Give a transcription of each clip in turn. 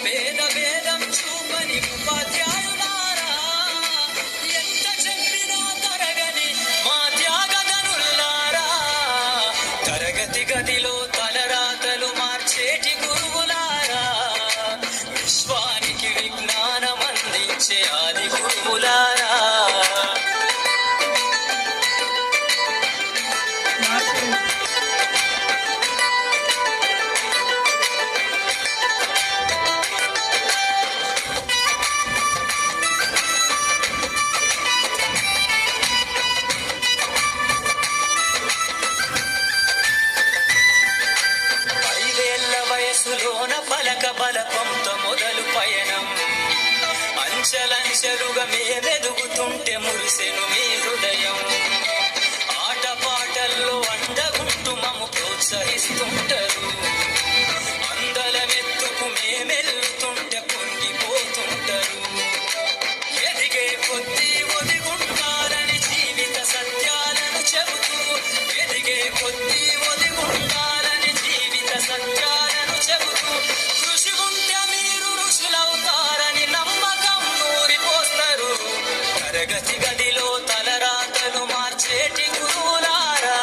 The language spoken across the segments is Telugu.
భేద భేదం చూపని ఉపాధ్యాయులారా, ఎంత చెప్పినా తరగని మా త్యాగధనులారా, తరగతి గదిలో తలరాతలు మార్చేటి గురువులారా, విశ్వానికి విజ్ఞానం అందించే ఆది గురువులారా. వయసులోన పలక బలపంతో మొదలు పయనం, అంచెలంచెలుగా మేమెదుగుతుంటే మురిసెను మీ హృదయం. ఆటపాటల్లో అండగుంటూ మమ్ము ప్రోత్సహిస్తుంటారు, అందలమెత్తుకు మేమెల్లుతుంటే పొంగిపోతుంటారు. ఎదిగే కొద్దీ ఒదిగుంటాలని జీవిత సత్యాలను చెబుతూ, ఎదిగే కొద్దీ ఒదిగుంటాలని జీవిత సత్యాలను చెబుతూ, కృషి ఉంటే మీరు ఋషులవుతారని నమ్మకం నూరిపోస్తారు. తరగతి గదిలో తలరాతలు మార్చేటి గురువులారా,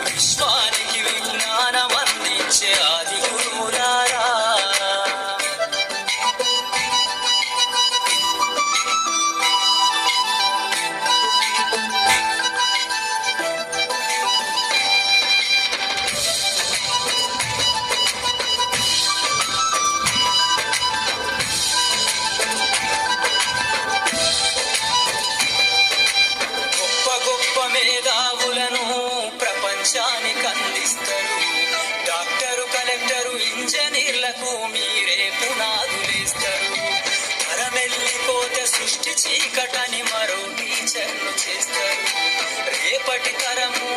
విశ్వానికి విజ్ఞానం అందించే ఆది గురువులారా. మేధావులను ప్రపంచానికి అందిస్తారు, డాక్టరు కలెక్టరు ఇంజనీర్లకు మీరే పునాదులేస్తారు. తరమెల్లిపోతే సృష్టి చీకటని మరో టీచర్లు చేస్తారు, రేపటి తరము